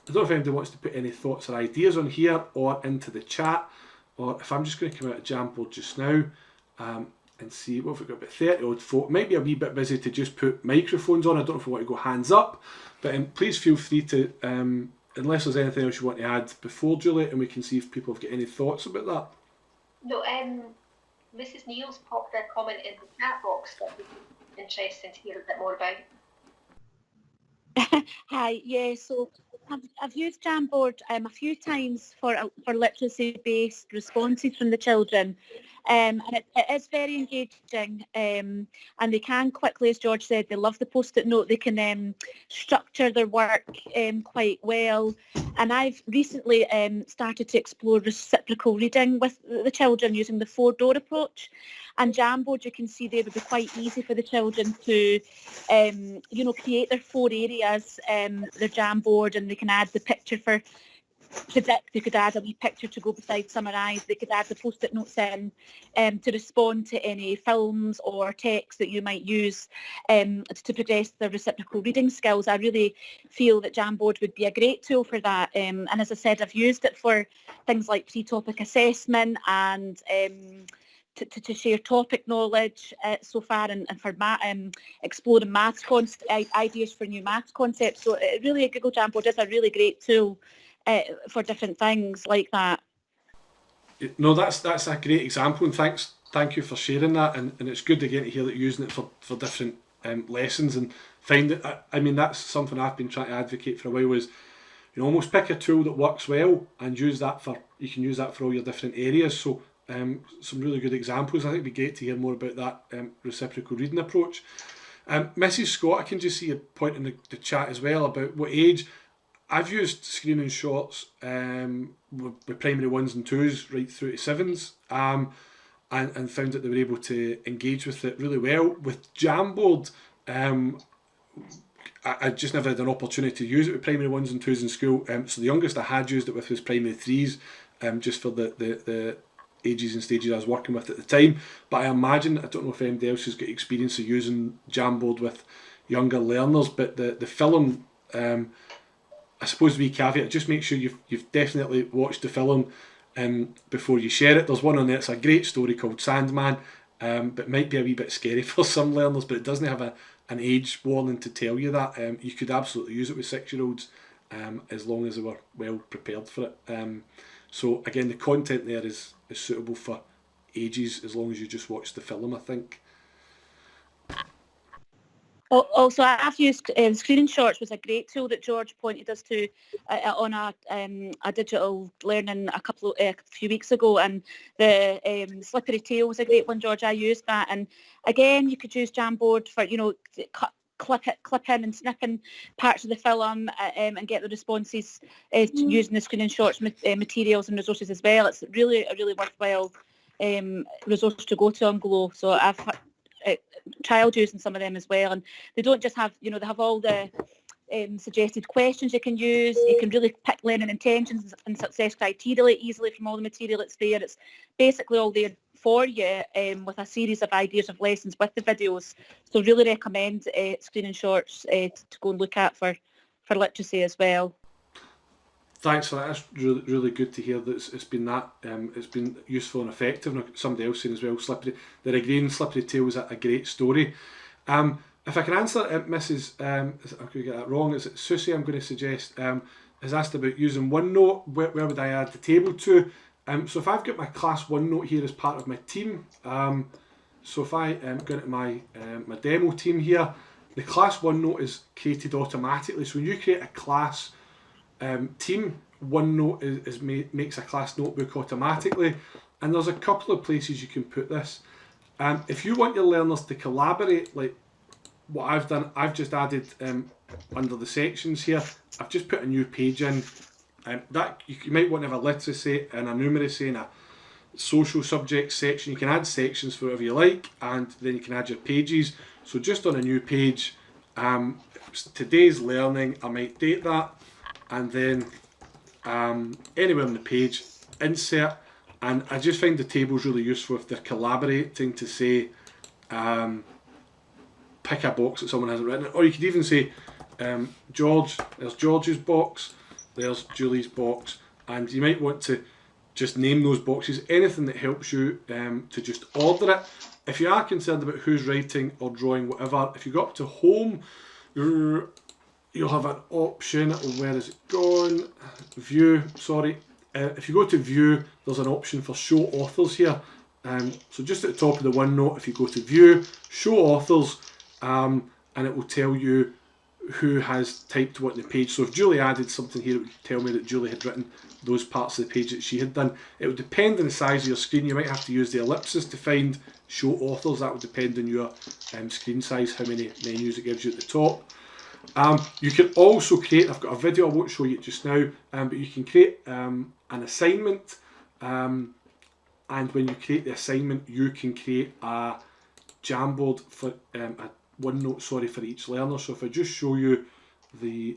I don't know if anybody wants to put any thoughts or ideas on here or into the chat, or if I'm just going to come out of Jamboard just now and see what we've got, about 30 odd folk. Might be a wee bit busy to just put microphones on. I don't know if we want to go hands up, but please feel free to, unless there's anything else you want to add before, Julie, and we can see if people have got any thoughts about that. No, Mrs. Neal's popped a comment in the chat box that would be interesting to hear a bit more about. Hi, yeah, so I've used Jamboard a few times for literacy-based responses from the children, and it is very engaging, and they can quickly, as George said, they love the post-it note, they can structure their work quite well, and I've recently started to explore reciprocal reading with the children using the 4-door approach. And Jamboard, you can see there would be quite easy for the children to, create their 4 areas, their Jamboard, and they can add the picture for predict. They could add a wee picture to go beside summarise. They could add the post-it notes in to respond to any films or text that you might use to progress their reciprocal reading skills. I really feel that Jamboard would be a great tool for that. And as I said, I've used it for things like pre-topic assessment and to share topic knowledge so far, and for exploring maths ideas for new maths concepts. So really, Google Jamboard is a really great tool for different things like that. No, that's a great example, and thank you for sharing that. And it's good again to hear that you're using it for different lessons, and find that, I mean, that's something I've been trying to advocate for a while, is almost pick a tool that works well and use that you can use that for all your different areas. So some really good examples. I think it'd be great to hear more about that reciprocal reading approach. Mrs. Scott, I can just see a point in the chat as well about what age. I've used screening shorts with primary 1s and 2s right through to 7s, and found that they were able to engage with it really well. With Jamboard, I just never had an opportunity to use it with primary 1s and 2s in school. So the youngest I had used it with was primary 3s, just for the ages and stages I was working with at the time. But I imagine, I don't know if anybody else has got experience of using Jamboard with younger learners, but the film, I suppose the wee caveat, just make sure you've definitely watched the film before you share it. There's one on there, it's a great story called Sandman, but might be a wee bit scary for some learners, but it doesn't have an age warning to tell you that. You could absolutely use it with 6-year-olds as long as they were well prepared for it. So again, the content there is suitable for ages as long as you just watch the film, I think. Also, I've used Screening Shorts, was a great tool that George pointed us to on a digital learning a few weeks ago, and the Slippery Tail was a great one, George. I used that, and again, you could use Jamboard for clip in and snipping parts of the film and get the responses using the Screening Shorts materials and resources as well. It's really a really worthwhile resource to go to on Glow. So I've trialed using some of them as well, and they don't just have, they have all the suggested questions you can use. You can really pick learning intentions and success criteria easily from all the material that's there. It's basically all there for you with a series of ideas of lessons with the videos. So really recommend Screening Shorts to go and look at for literacy as well. Thanks for that. That's really, really good to hear that it's been that it's been useful and effective. And somebody else saying as well, they're agreeing Slippery Tail is a great story. If I can answer Mrs. I could get that wrong. Is it Susie? I'm going to suggest has asked about using OneNote. Where would I add the table to? So if I've got my class OneNote here as part of my team, so if I go into my demo team here, the class OneNote is created automatically. So when you create a class team, OneNote makes a class notebook automatically, and there's a couple of places you can put this. If you want your learners to collaborate, like what I've done, I've just added under the sections here, I've just put a new page in. That you might want to have a literacy and a numeracy and a social subjects section. You can add sections for whatever you like, and then you can add your pages. So just on a new page, today's learning, I might date that, and then anywhere on the page, insert. And I just find the tables really useful if they're collaborating to say, pick a box that someone hasn't written, or you could even say, George, there's George's box, there's Julie's box, and you might want to just name those boxes, anything that helps you to just order it. If you are concerned about who's writing or drawing whatever, if you go up to home, you'll have an option. Where is it gone? View, sorry. If you go to view, there's an option for show authors here. So just at the top of the OneNote, if you go to view, show authors, and it will tell you who has typed what in the page. So if Julie added something here, it would tell me that Julie had written those parts of the page that she had done. It would depend on the size of your screen. You might have to use the ellipsis to find show authors. That would depend on your screen size, how many menus it gives you at the top. You can also create, I've got a video, I won't show you it just now, but you can create an assignment, and when you create the assignment, you can create a Jamboard for a OneNote, sorry, for each learner. So if I just show you I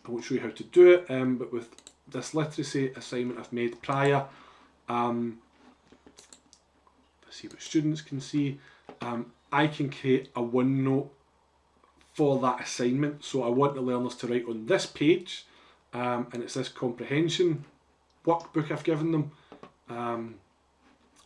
won't show you how to do it, but with this literacy assignment I've made prior, let's see what students can see. I can create a OneNote for that assignment. So I want the learners to write on this page, and it's this comprehension workbook I've given them.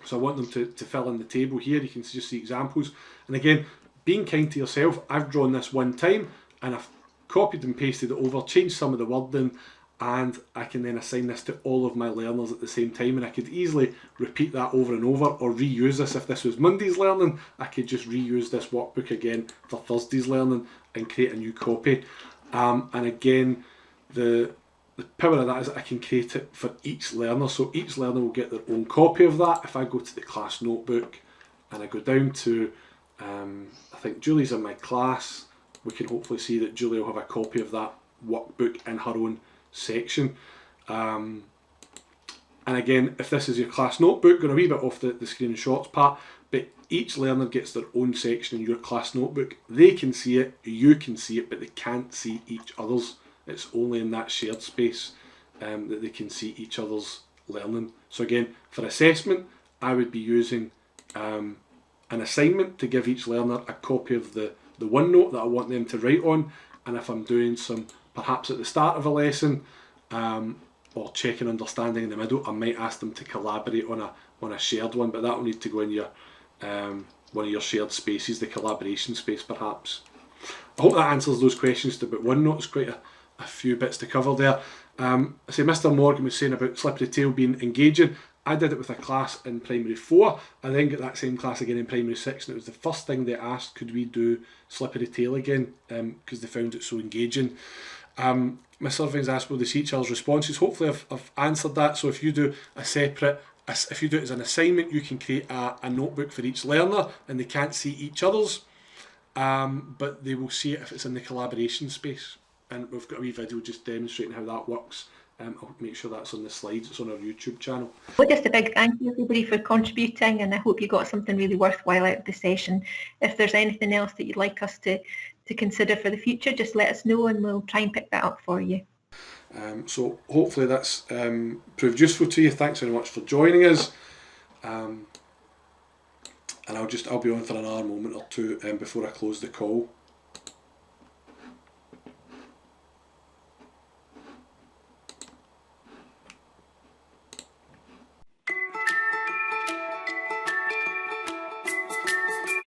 So I want them to fill in the table here. You can just see examples. And again, being kind to yourself, I've drawn this one time and I've copied and pasted it over, changed some of the wording, and I can then assign this to all of my learners at the same time, and I could easily repeat that over and over, or reuse this. If this was Monday's learning, I could just reuse this workbook again for Thursday's learning and create a new copy. And again, the power of that is that I can create it for each learner, so each learner will get their own copy of that. If I go to the class notebook and I go down to, I think Julie's in my class, we can hopefully see that Julie will have a copy of that workbook in her own section. And again, if this is your class notebook, going a wee bit off the screenshots part, but each learner gets their own section in your class notebook. They can see it, you can see it, but they can't see each other's. It's only in that shared space that they can see each other's learning. So again, for assessment, I would be using an assignment to give each learner a copy of the OneNote that I want them to write on. And if I'm doing some, perhaps at the start of a lesson, or checking understanding in the middle, I might ask them to collaborate on a shared one, but that will need to go in your one of your shared spaces, the collaboration space perhaps. I hope that answers those questions about OneNote. It's quite a few bits to cover there. I say Mr. Morgan was saying about Slippery Tail being engaging. I did it with a class in primary 4. I then got that same class again in primary 6, and it was the first thing they asked, could we do Slippery Tail again, because they found it so engaging. My survey's asked, will they see each other's responses? Hopefully I've answered that. So if you do a separate, if you do it as an assignment, you can create a notebook for each learner, and they can't see each other's, but they will see it if it's in the collaboration space. And we've got a wee video just demonstrating how that works. I'll make sure that's on the slides. It's on our YouTube channel. Well, just a big thank you everybody for contributing, and I hope you got something really worthwhile out of the session. If there's anything else that you'd like us to consider for the future, just let us know and we'll try and pick that up for you. So hopefully that's proved useful to you. Thanks very much for joining us. And I'll be on for another moment or two before I close the call.